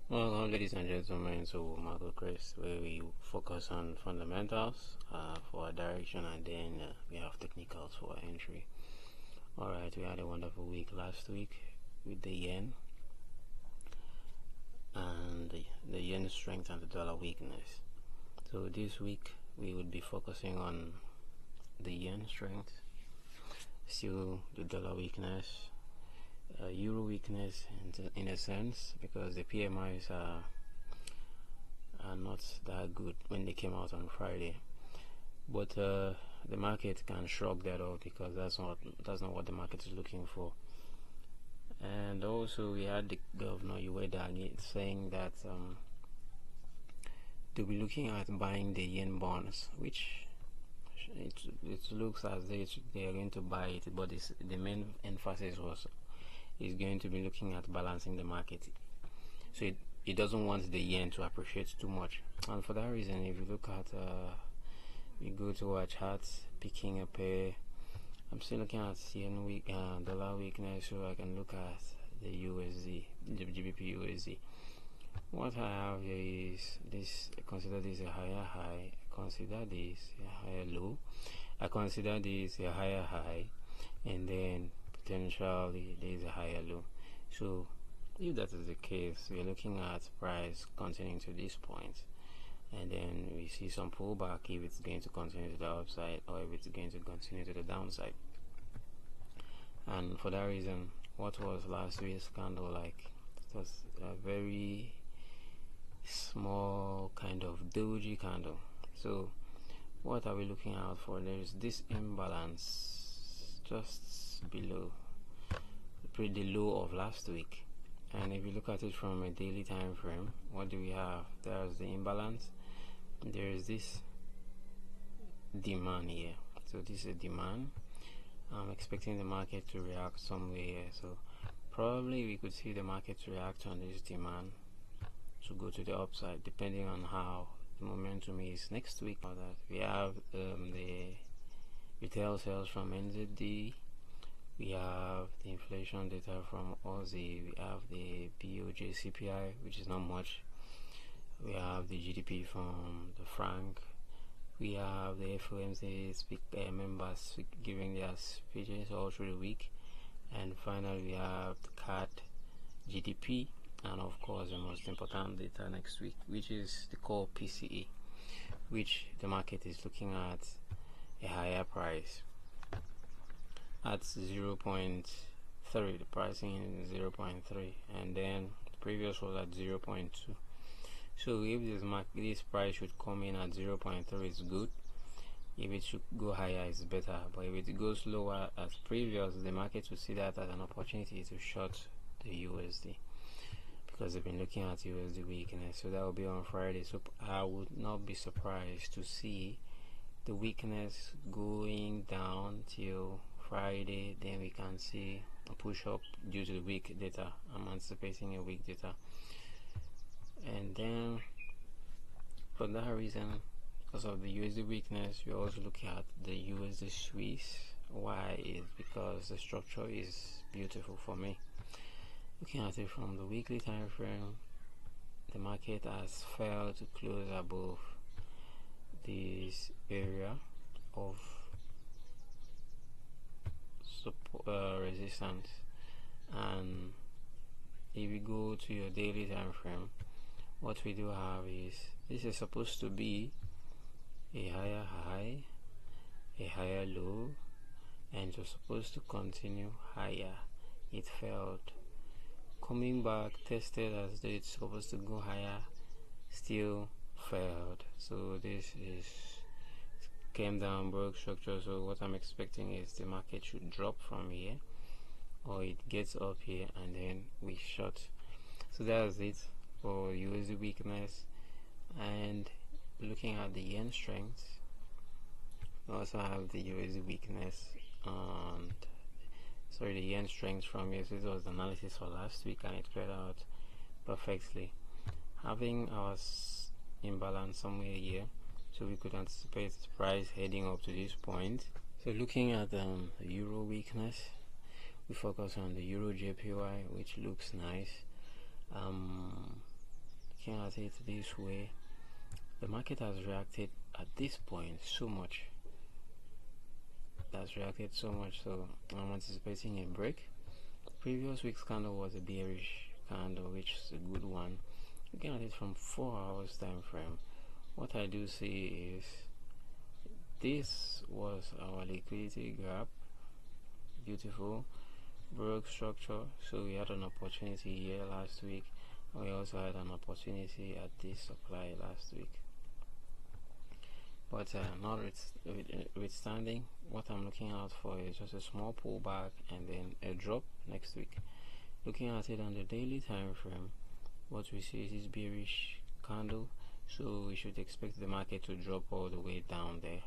Welcome, ladies and gentlemen, to Crest, where we focus on fundamentals for direction, and then we have technicals for entry. Alright, we had a wonderful week last week with the yen and the yen strength and the dollar weakness. So this week we would be focusing on the yen strength, still the dollar weakness, euro weakness in a sense, because the PMIs are not that good when they came out on Friday, but the market can shrug that off because that's not what the market is looking for. And also we had the governor Ueda saying that they'll be looking at buying the yen bonds, which it looks as if they are going to buy it, but the main emphasis is going to be looking at balancing the market. So it doesn't want the yen to appreciate too much, and for that reason, if you look at we go to our charts, picking up I'm still looking at yen weak dollar weakness, so I can look at the USD, the GBP USD. What I have here is this. Consider this a higher high, consider this a higher low, I consider this a higher high, and then potentially there is a higher low. So if that is the case, we are looking at price continuing to this point, and then we see some pullback if it's going to continue to the upside or if it's going to continue to the downside. And for that reason, what was last week's candle like? It was a very small kind of doji candle. So what are we looking out for? There is this imbalance just below the low of last week, and if you look at it from a daily time frame, what do we have? There's the imbalance, there is this demand here. So this is a demand. I'm expecting the market to react somewhere here, so probably we could see the market react on this demand to go to the upside, depending on how the momentum is next week. That we have the retail sales from NZD, we have the inflation data from Aussie, we have the BOJ CPI, which is not much, we have the GDP from the franc, we have the FOMC members giving their speeches all through the week, and finally we have the CAD GDP, and of course the most important data next week, which is the core PCE, which the market is looking at a higher price at 0.3. The pricing is 0.3, and then the previous was at 0.2. so if this price should come in at 0.3, it's good. If it should go higher, it's better. But if it goes lower as previous, the market will see that as an opportunity to short the USD, because they've been looking at USD weakness. So that will be on Friday. So I would not be surprised to see the weakness going down till Friday. Then we can see a push up due to the weak data. I'm anticipating a weak data, and then for that reason, because of the USD weakness, we're also looking at the USD Swiss. Why? Is because the structure is beautiful for me. Looking at it from the weekly time frame, the market has failed to close above this area of resistance, and if we go to your daily time frame, what we do have is this is supposed to be a higher high, a higher low, and it was supposed to continue higher. It failed. Coming back, tested as though it's supposed to go higher, still failed. So this is came down, broke structure. So what I'm expecting is the market should drop from here, or it gets up here and then we short. So that's it for USD weakness. And looking at the yen strength, we also have the USD weakness and the yen strength from here. So this was the analysis for last week, and it played out perfectly, having our imbalance somewhere here, so we could anticipate the price heading up to this point. So looking at the euro weakness, we focus on the euro JPY, which looks nice. looking at it this way, the market has reacted at this point so much. So I'm anticipating a break. Previous week's candle was a bearish candle, which is a good one. Looking at it from 4 hours time frame, what I do see is this was our liquidity gap, beautiful, broke structure. So we had an opportunity here last week. We also had an opportunity at this supply last week. But notwithstanding, what I'm looking out for is just a small pullback and then a drop next week. Looking at it on the daily time frame, what we see is this bearish candle, so we should expect the market to drop all the way down there,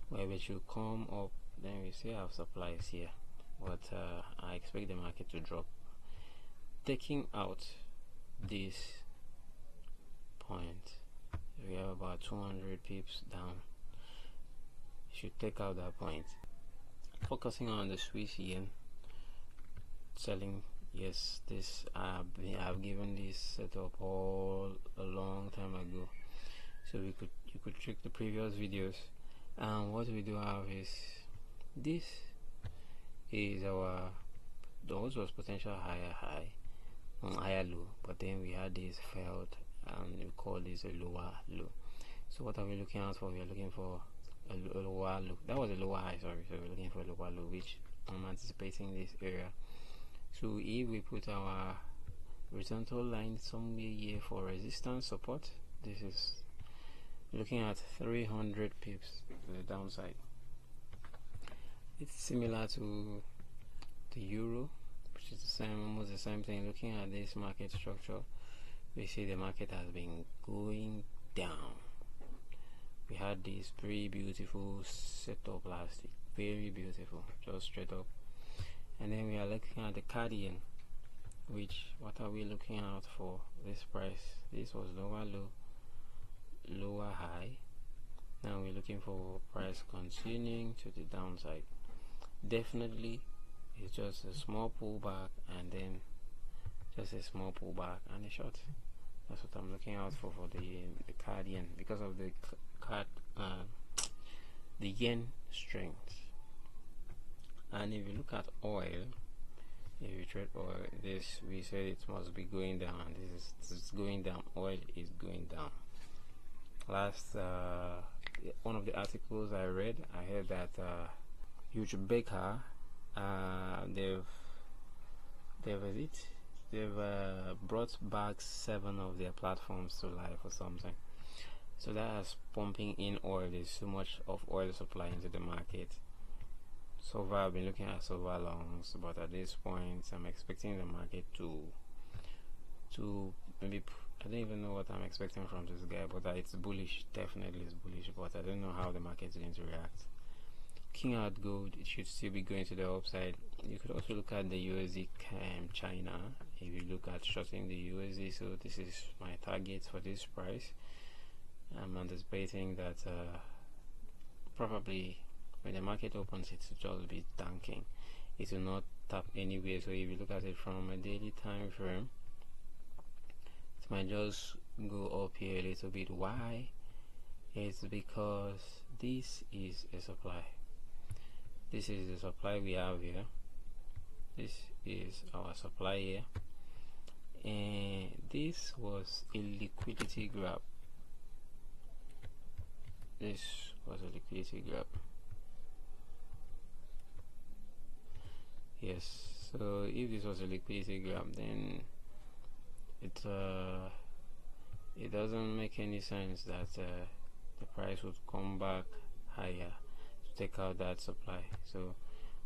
where we should come up. Then we see our supplies here, but I expect the market to drop. Taking out this point, we have about 200 pips down. Should take out that point. Focusing on the Swiss yen, selling. Yes, this I've given this setup all a long time ago, so you could check the previous videos. And what we do have is this is our those was potential higher low, but then we had this failed, and we call this a lower low. So what are we looking out for? We are looking for a lower low. That was a lower high, sorry. So we're looking for a lower low, which I'm anticipating this area. So if we put our horizontal line somewhere here for resistance support, this is looking at 300 pips to the downside. It's similar to the euro, which is the same, almost the same thing. Looking at this market structure, we see the market has been going down. We had this very beautiful setup last week, very beautiful, just straight up. And then we are looking at the Cardian, which what are we looking out for? This price, this was lower low, lower high. Now we're looking for price continuing to the downside. Definitely it's just a small pullback, and then just a small pullback and a short. That's what I'm looking out for the Cardian, because of the yen strength. And if you look at oil, if you trade oil, this we said it must be going down. This is going down. Oil is going down. Last one of the articles I read, I heard that huge baker, they've brought back 7 of their platforms to life or something. So that is pumping in oil. There's so much of oil supply into the market. So far I've been looking at silver longs, but at this point I'm expecting the market to maybe, I don't even know what I'm expecting from this guy, but it's bullish. Definitely it's bullish, but I don't know how the market is going to react. Looking at gold, it should still be going to the upside. You could also look at the USD China. If you look at shorting the USD, so this is my target for this price. I'm anticipating that probably when the market opens, it will just be tanking. It will not tap anywhere. So if you look at it from a daily time frame, it might just go up here a little bit. Why? It's because this is a supply. This is the supply we have here. This is our supply here, and this was a liquidity grab. This was a liquidity grab. Yes, so if this was a liquidity grab, then it doesn't make any sense that the price would come back higher to take out that supply. So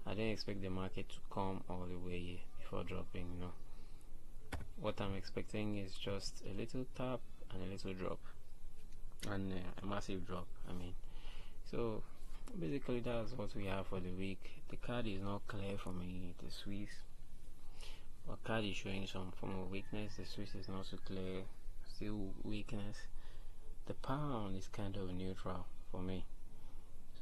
I don't expect the market to come all the way before dropping. No, what I'm expecting is just a little tap and a little drop, and a massive drop, I mean. So basically that's what we have for the week. The card is not clear for me, the Swiss, but card is showing some form of weakness. The Swiss is not so clear, still weakness. The pound is kind of neutral for me,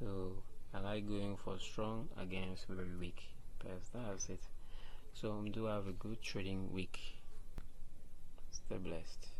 so I like going for strong against very weak, but that's it. So do have a good trading week. Stay blessed.